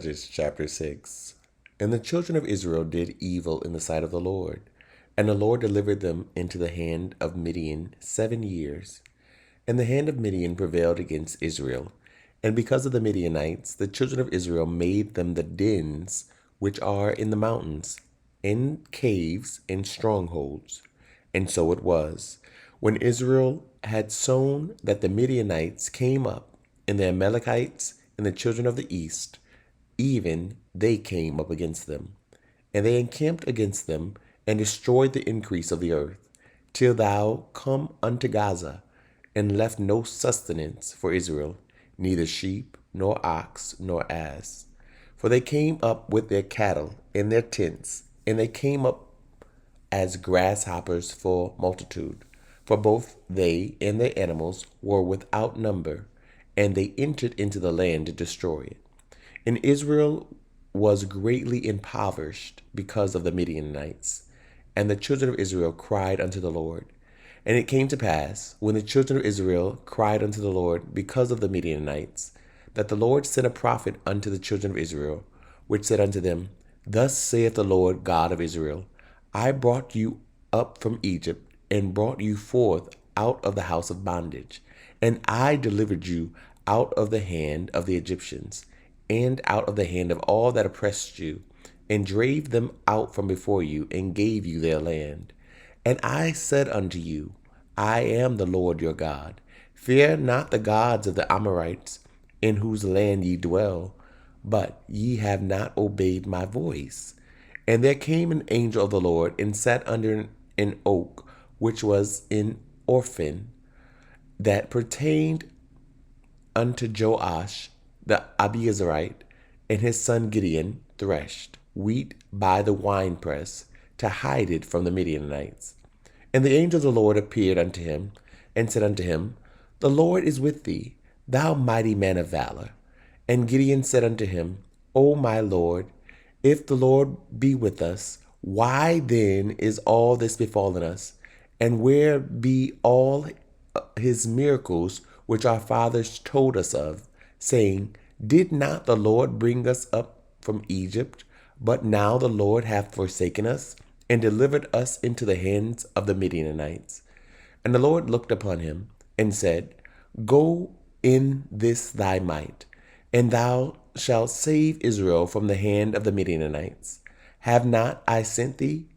Judges chapter 6. And the children of Israel did evil in the sight of the Lord, and the Lord delivered them into the hand of Midian 7 years. And the hand of Midian prevailed against Israel. And because of the Midianites, the children of Israel made them the dens which are in the mountains, in caves and strongholds. And so it was, when Israel had sown, that the Midianites came up, and the Amalekites and the children of the east, even they came up against them. And they encamped against them, and destroyed the increase of the earth, till thou come unto Gaza, and left no sustenance for Israel, neither sheep, nor ox, nor ass. For they came up with their cattle and their tents, and they came up as grasshoppers for multitude. For both they and their animals were without number, and they entered into the land to destroy it. And Israel was greatly impoverished because of the Midianites. And the children of Israel cried unto the Lord. And it came to pass, when the children of Israel cried unto the Lord because of the Midianites, that the Lord sent a prophet unto the children of Israel, which said unto them, Thus saith the Lord God of Israel, I brought you up from Egypt, and brought you forth out of the house of bondage. And I delivered you out of the hand of the Egyptians, and out of the hand of all that oppressed you, and drave them out from before you, and gave you their land. And I said unto you, I am the Lord your God. Fear not the gods of the Amorites, in whose land ye dwell, but ye have not obeyed my voice. And there came an angel of the Lord, and sat under an oak, which was in Orphan, that pertained unto Joash the Abiezrite, and his son Gideon threshed wheat by the winepress, to hide it from the Midianites. And the angel of the Lord appeared unto him, and said unto him, The Lord is with thee, thou mighty man of valor. And Gideon said unto him, O my Lord, if the Lord be with us, why then is all this befallen us? And where be all his miracles which our fathers told us of, saying, Did not the Lord bring us up from Egypt? But now the Lord hath forsaken us, and delivered us into the hands of the Midianites. And the Lord looked upon him, and said, Go in this thy might, and thou shalt save Israel from the hand of the Midianites. Have not I sent thee?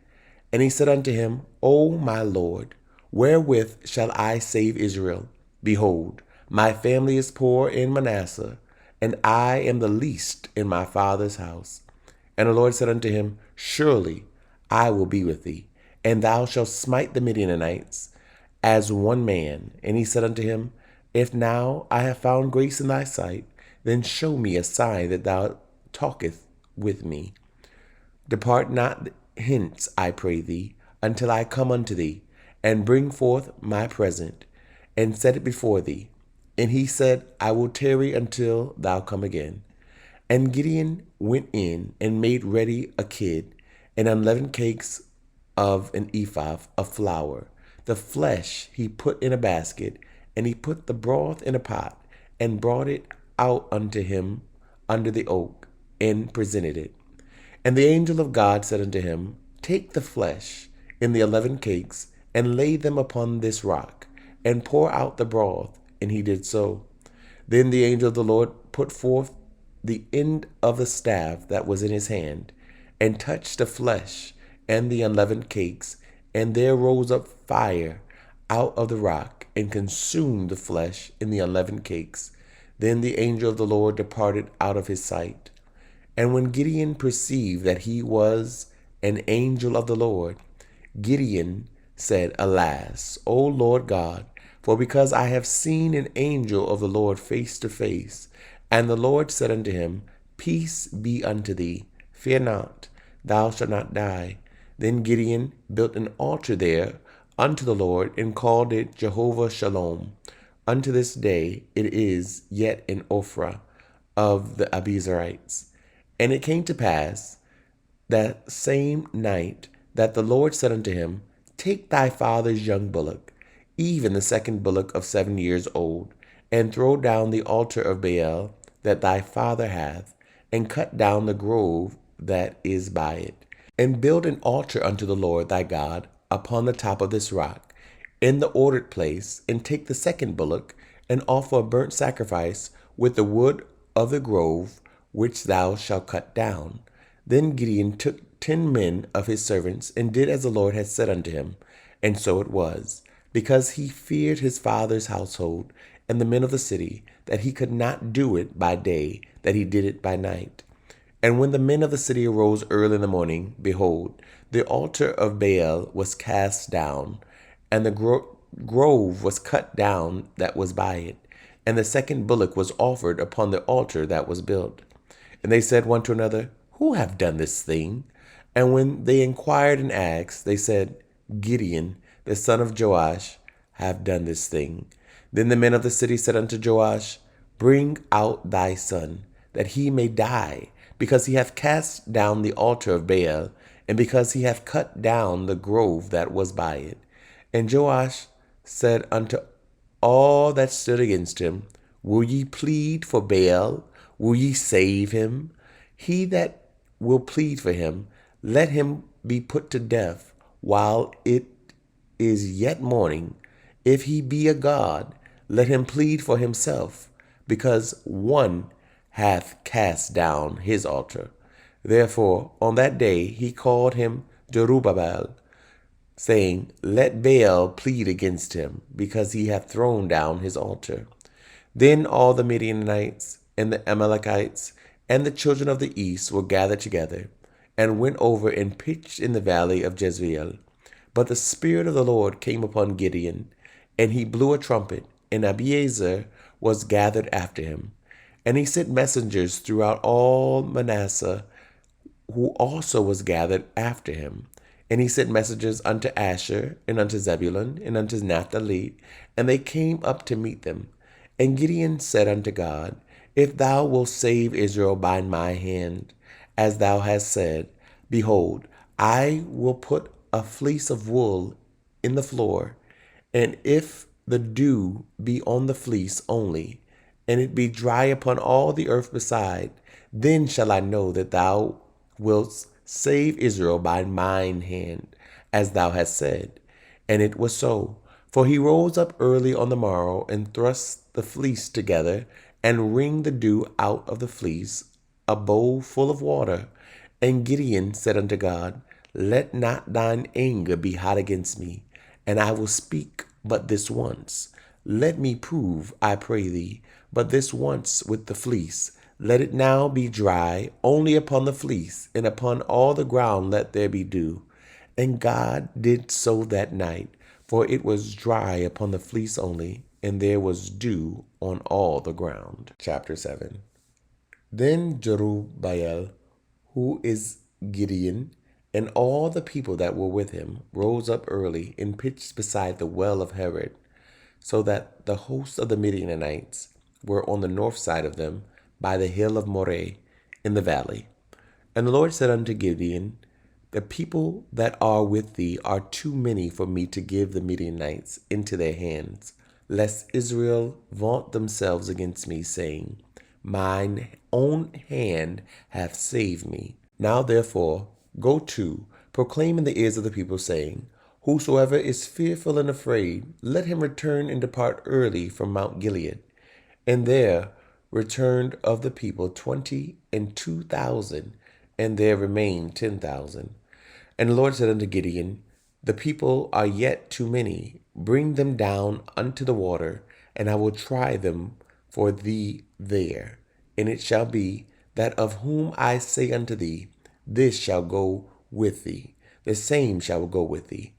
And he said unto him, O my Lord, wherewith shall I save Israel? Behold, my family is poor in Manasseh, and I am the least in my father's house. And the Lord said unto him, Surely I will be with thee, and thou shalt smite the Midianites as one man. And he said unto him, If now I have found grace in thy sight, then show me a sign that thou talkest with me. Depart not hence, I pray thee, until I come unto thee, and bring forth my present, and set it before thee. And he said, I will tarry until thou come again. And Gideon went in, and made ready a kid, and unleavened cakes of an ephah of flour. The flesh he put in a basket, and he put the broth in a pot, and brought it out unto him under the oak, and presented it. And the angel of God said unto him, Take the flesh and the 11 cakes, and lay them upon this rock, and pour out the broth. And he did so. Then the angel of the Lord put forth the end of the staff that was in his hand, and touched the flesh and the unleavened cakes, and there rose up fire out of the rock, and consumed the flesh and the unleavened cakes. Then the angel of the Lord departed out of his sight. And when Gideon perceived that he was an angel of the Lord, Gideon said, Alas, O Lord God, for because I have seen an angel of the Lord face to face. And the Lord said unto him, Peace be unto thee, fear not, thou shalt not die. Then Gideon built an altar there unto the Lord, and called it Jehovah Shalom. Unto this day it is yet in Ophrah of the Abiezrites. And it came to pass that same night that the Lord said unto him, Take thy father's young bullock, even the second bullock of 7 years old, and throw down the altar of Baal that thy father hath, and cut down the grove that is by it, and build an altar unto the Lord thy God upon the top of this rock, in the ordered place, and take the second bullock, and offer a burnt sacrifice with the wood of the grove which thou shalt cut down. Then Gideon took 10 men of his servants, and did as the Lord had said unto him. And so it was, because he feared his father's household and the men of the city, that he could not do it by day, that he did it by night. And when the men of the city arose early in the morning, behold, the altar of Baal was cast down, and the grove was cut down that was by it, and the second bullock was offered upon the altar that was built. And they said one to another, Who have done this thing? And when they inquired and asked, they said, Gideon, the son of Joash, have done this thing. Then the men of the city said unto Joash, Bring out thy son, that he may die, because he hath cast down the altar of Baal, and because he hath cut down the grove that was by it. And Joash said unto all that stood against him, Will ye plead for Baal? Will ye save him? He that will plead for him, let him be put to death while it is yet morning. If he be a god, let him plead for himself, because one hath cast down his altar. Therefore, on that day he called him Jerubbaal, saying, Let Baal plead against him, because he hath thrown down his altar. Then all the Midianites and the Amalekites and the children of the east were gathered together, and went over and pitched in the valley of Jezreel. But the Spirit of the Lord came upon Gideon, and he blew a trumpet, and Abiezer was gathered after him. And he sent messengers throughout all Manasseh, who also was gathered after him. And he sent messengers unto Asher, and unto Zebulun, and unto Naphtali, and they came up to meet them. And Gideon said unto God, If thou wilt save Israel by my hand, as thou hast said, behold, I will put a fleece of wool in the floor, and if the dew be on the fleece only, and it be dry upon all the earth beside, then shall I know that thou wilt save Israel by mine hand, as thou hast said. And it was so. For he rose up early on the morrow, and thrust the fleece together, and wringed the dew out of the fleece, a bowl full of water. And Gideon said unto God, Let not thine anger be hot against me, and I will speak but this once. Let me prove, I pray thee, but this once with the fleece. Let it now be dry only upon the fleece, and upon all the ground let there be dew. And God did so that night, for it was dry upon the fleece only, and there was dew on all the ground. Chapter 7. Then Jerubbaal, who is Gideon, and all the people that were with him, rose up early and pitched beside the well of Herod, so that the host of the Midianites were on the north side of them, by the hill of Moreh, in the valley. And the Lord said unto Gideon, The people that are with thee are too many for me to give the Midianites into their hands, lest Israel vaunt themselves against me, saying, Mine own hand hath saved me. Now therefore go to, proclaim in the ears of the people, saying, Whosoever is fearful and afraid, let him return and depart early from Mount Gilead. And there returned of the people 22,000, and there remained 10,000. And the Lord said unto Gideon, The people are yet too many. Bring them down unto the water, and I will try them for thee there. And it shall be, that of whom I say unto thee, This shall go with thee, the same shall go with thee.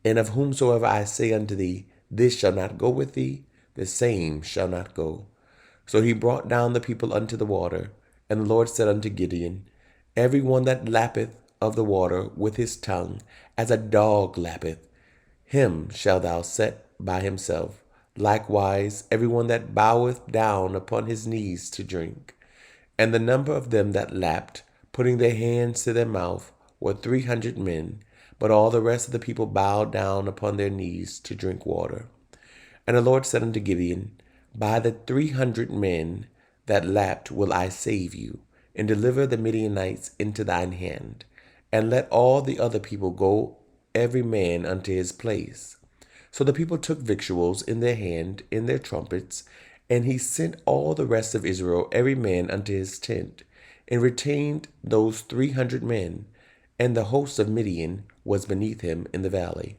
And of whomsoever I say unto thee, This shall not go with thee, the same shall not go. So he brought down the people unto the water. And the Lord said unto Gideon, Every one that lappeth of the water with his tongue, as a dog lappeth, him shalt thou set by himself. Likewise, every one that boweth down upon his knees to drink. And the number of them that lapped, putting their hands to their mouth, were 300 men. But all the rest of the people bowed down upon their knees to drink water. And the Lord said unto Gideon, By the 300 men that lapped will I save you, and deliver the Midianites into thine hand, and let all the other people go every man unto his place. So the people took victuals in their hand, in their trumpets, and he sent all the rest of Israel every man unto his tent, and retained those 300 men, and the host of Midian was beneath him in the valley.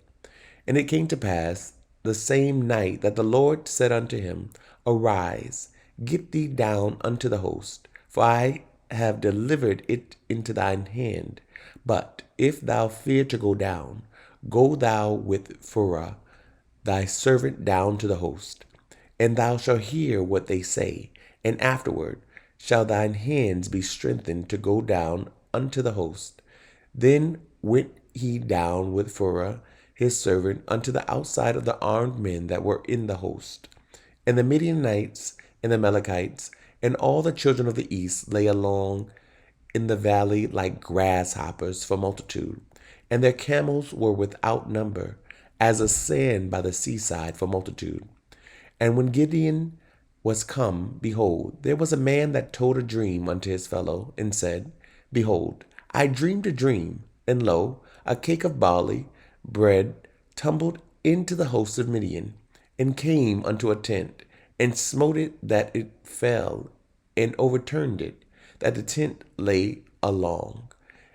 And it came to pass the same night that the Lord said unto him, Arise, get thee down unto the host, for I have delivered it into thine hand. But if thou fear to go down, go thou with Phurah thy servant down to the host, and thou shalt hear what they say, and afterward shall thine hands be strengthened to go down unto the host. Then went he down with Phurah his servant unto the outside of the armed men that were in the host. And the Midianites and the Amalekites and all the children of the east lay along in the valley like grasshoppers for multitude, and their camels were without number, as a sand by the seaside for multitude. And when Gideon was come, behold, there was a man that told a dream unto his fellow, and said, Behold, I dreamed a dream, and lo, a cake of barley bread tumbled into the host of Midian, and came unto a tent, and smote it that it fell, and overturned it, that the tent lay along.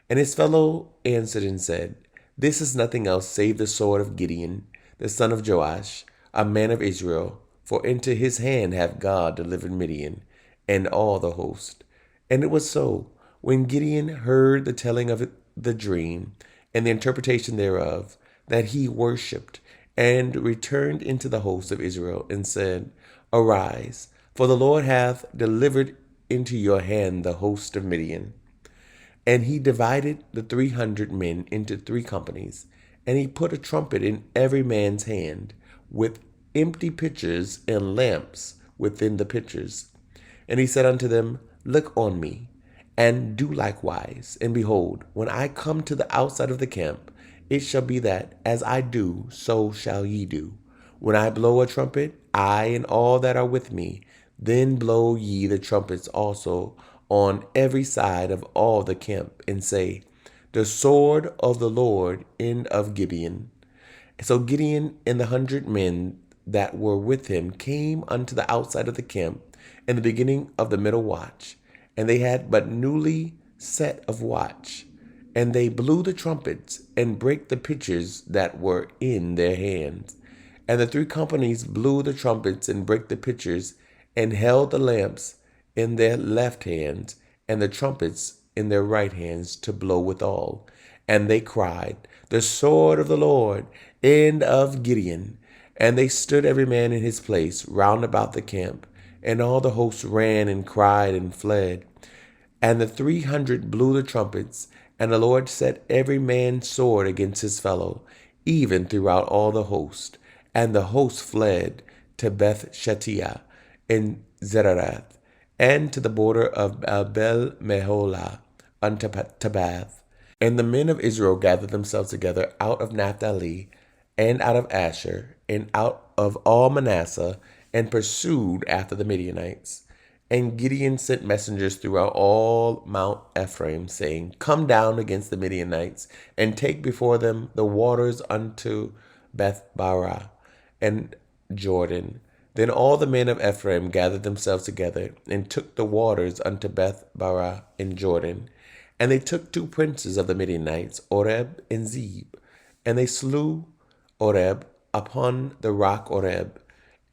And his fellow answered and said, This is nothing else save the sword of Gideon, the son of Joash, a man of Israel, for into his hand hath God delivered Midian, and all the host. And it was so, when Gideon heard the telling of the dream, and the interpretation thereof, that he worshipped, and returned into the host of Israel, and said, Arise, for the Lord hath delivered into your hand the host of Midian. And he divided the 300 men into 3 companies, and he put a trumpet in every man's hand, with empty pitchers and lamps within the pitchers. And he said unto them, Look on me, and do likewise. And behold, when I come to the outside of the camp, it shall be that, as I do, so shall ye do. When I blow a trumpet, I and all that are with me, then blow ye the trumpets also on every side of all the camp, and say, The sword of the Lord and of Gideon. So Gideon and the 100 men that were with him came unto the outside of the camp in the beginning of the middle watch, and they had but newly set of watch. And they blew the trumpets, and brake the pitchers that were in their hands. And the 3 companies blew the trumpets, and brake the pitchers, and held the lamps in their left hands, and the trumpets in their right hands to blow withal. And they cried, The sword of the Lord, and of Gideon. And they stood every man in his place round about the camp, and all the host ran and cried and fled. And the 300 blew the trumpets, and the Lord set every man's sword against his fellow, even throughout all the host. And the host fled to Beth Shettiah and Zererath, and to the border of Abel Meholah unto Tabath. And the men of Israel gathered themselves together out of Naphtali, and out of Asher, and out of all Manasseh, and pursued after the Midianites. And Gideon sent messengers throughout all Mount Ephraim, saying, Come down against the Midianites, and take before them the waters unto Beth-barah and Jordan. Then all the men of Ephraim gathered themselves together, and took the waters unto Beth-barah and Jordan. And they took 2 princes of the Midianites, Oreb and Zeb. And they slew Oreb upon the rock Oreb,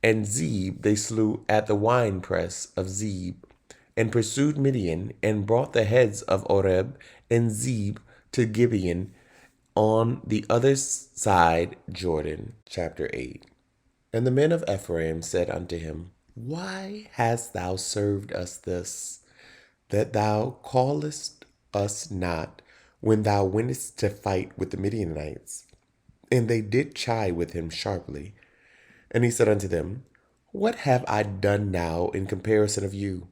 and Zeb they slew at the winepress of Zeb, and pursued Midian, and brought the heads of Oreb and Zeb to Gibeon on the other side Jordan. Chapter 8. And the men of Ephraim said unto him, Why hast thou served us this, that thou callest us not when thou wentest to fight with the Midianites? And they did chide with him sharply. And he said unto them, What have I done now in comparison of you?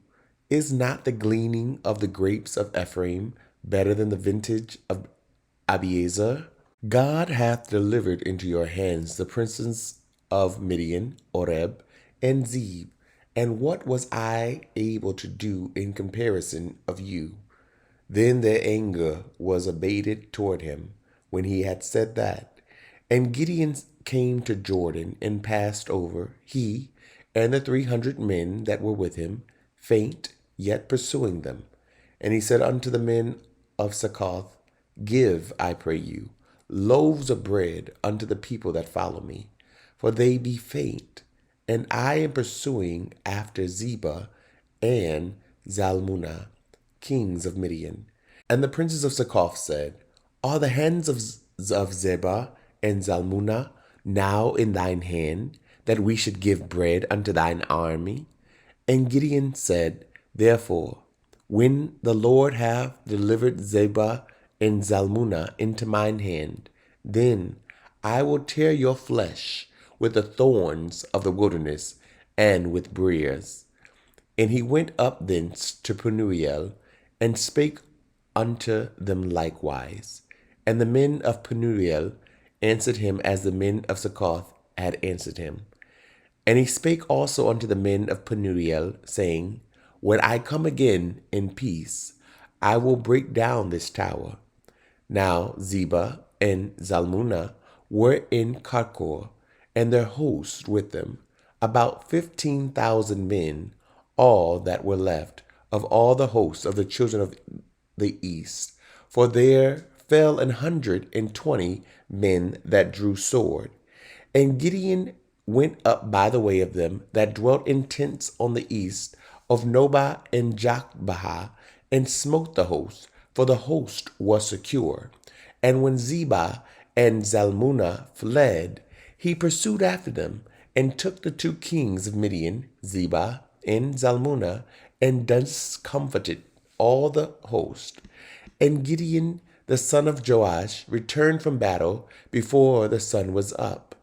Is not the gleaning of the grapes of Ephraim better than the vintage of Abiezer? God hath delivered into your hands the princes of Midian, Oreb, and Zeb, And what was I able to do in comparison of you? Then their anger was abated toward him when he had said that. And Gideon came to Jordan and passed over, he and the 300 men that were with him, faint, yet pursuing them. And he said unto the men of Succoth, Give, I pray you, loaves of bread unto the people that follow me, for they be faint, and I am pursuing after Zebah and Zalmunna, kings of Midian. And the princes of Succoth said, Are the hands of Zebah and Zalmunna now in thine hand, that we should give bread unto thine army? And Gideon said, Therefore, when the Lord hath delivered Zebah and Zalmunna into mine hand, then I will tear your flesh with the thorns of the wilderness and with briars. And he went up thence to Penuel, and spake unto them likewise. And the men of Penuel answered him as the men of Succoth had answered him. And he spake also unto the men of Penuel, saying, When I come again in peace, I will break down this tower. Now Zebah and Zalmunna were in Karkor, and their host with them, about 15,000 men, all that were left of all the hosts of the children of the east. For there fell 120 men that drew sword. And Gideon went up by the way of them that dwelt in tents on the east of Nobah and Jokbah, and smote the host, for the host was secure. And when Zebah and Zalmunna fled, he pursued after them, and took the 2 kings of Midian, Zebah and Zalmunna, and discomfited all the host. And Gideon the son of Joash returned from battle before the sun was up,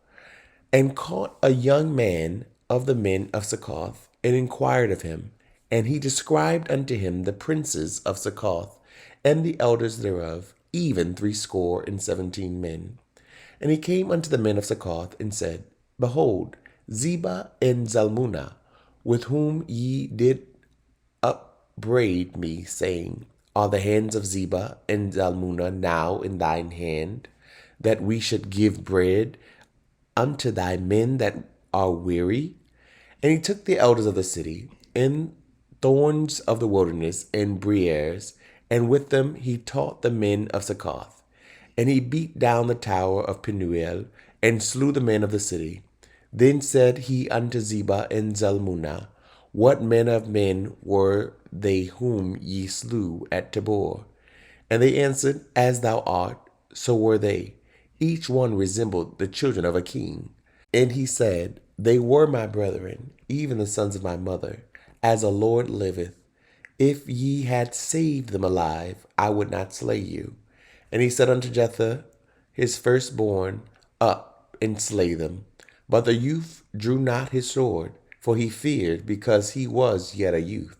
and caught a young man of the men of Succoth, and inquired of him. And he described unto him the princes of Succoth, and the elders thereof, even 17 men. And he came unto the men of Succoth, and said, Behold, Zebah and Zalmunna, with whom ye did upbraid me, saying, Are the hands of Zebah and Zalmunna now in thine hand, that we should give bread unto thy men that are weary? And he took the elders of the city, and thorns of the wilderness, and briers, and with them he taught the men of Succoth. And he beat down the tower of Penuel, and slew the men of the city. Then said he unto Zebah and Zalmunna, What manner of men were they whom ye slew at Tabor? And they answered, As thou art, so were they. Each one resembled the children of a king. And he said, They were my brethren, even the sons of my mother, as the Lord liveth. If ye had saved them alive, I would not slay you. And he said unto Jether, his firstborn, Up and slay them. But the youth drew not his sword, for he feared, because he was yet a youth.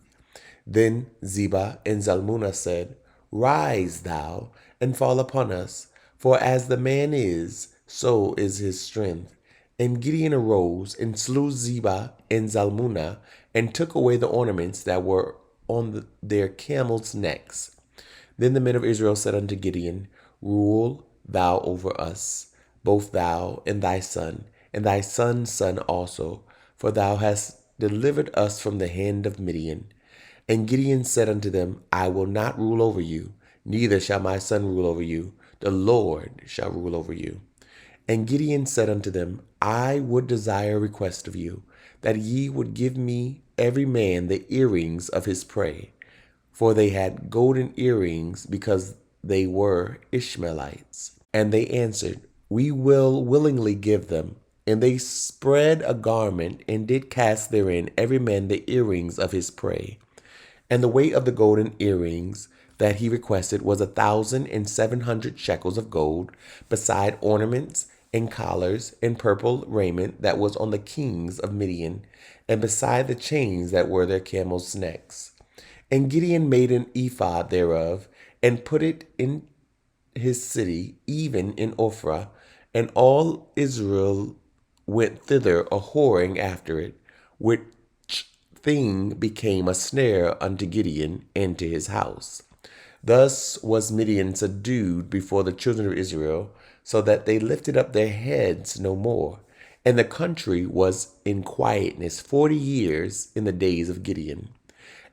Then Zebah and Zalmunna said, Rise thou, and fall upon us, for as the man is, so is his strength. And Gideon arose, and slew Zebah and Zalmunna, and took away the ornaments that were on their camels' necks. Then the men of Israel said unto Gideon, Rule thou over us, both thou and thy son's son also, for thou hast delivered us from the hand of Midian. And Gideon said unto them, I will not rule over you, neither shall my son rule over you. The Lord shall rule over you. And Gideon said unto them, I would desire a request of you, that ye would give me every man the earrings of his prey. For they had golden earrings, because they were Ishmaelites. And they answered, We will willingly give them. And they spread a garment, and did cast therein every man the earrings of his prey. And the weight of the golden earrings that he requested was 1,700 shekels of gold, beside ornaments and collars and purple raiment that was on the kings of Midian, and beside the chains that were their camels' necks. And Gideon made an ephod thereof, and put it in his city, even in Ophrah, and all Israel went thither a whoring after it, which thing became a snare unto Gideon and to his house. Thus was Midian subdued before the children of Israel, so that they lifted up their heads no more. And the country was in quietness 40 years in the days of Gideon.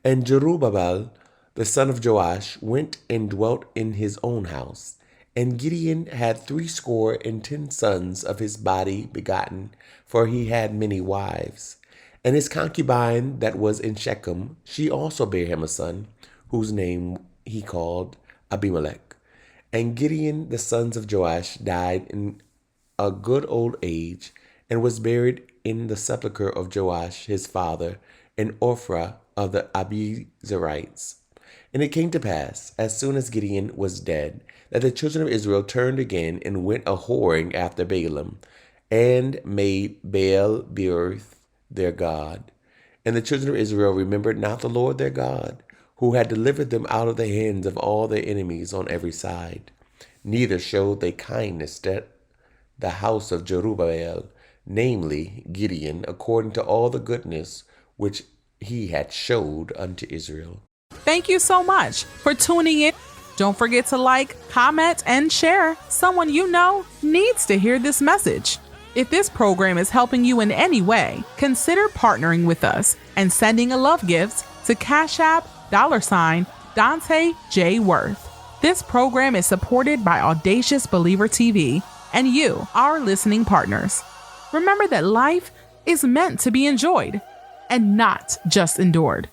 And Jerubbaal, the son of Joash, went and dwelt in his own house. And Gideon had 70 sons of his body begotten, for he had many wives. And his concubine that was in Shechem, she also bare him a son, whose name he called Abimelech. And Gideon, the sons of Joash, died in a good old age, and was buried in the sepulchre of Joash his father, in Ophrah of the Abiezrites. And it came to pass, as soon as Gideon was dead, that the children of Israel turned again and went a whoring after Baalim, and made Baal-berith their god. And the children of Israel remembered not the Lord their God, who had delivered them out of the hands of all their enemies on every side. Neither showed they kindness to the house of Jerubbaal, namely Gideon, according to all the goodness which he had showed unto Israel. Thank you so much for tuning in. Don't forget to like, comment, and share. Someone you know needs to hear this message. If this program is helping you in any way, consider partnering with us and sending a love gift to Cash App $Dante J. Worth. This program is supported by Audacious Believer TV and you, our listening partners. Remember that life is meant to be enjoyed and not just endured.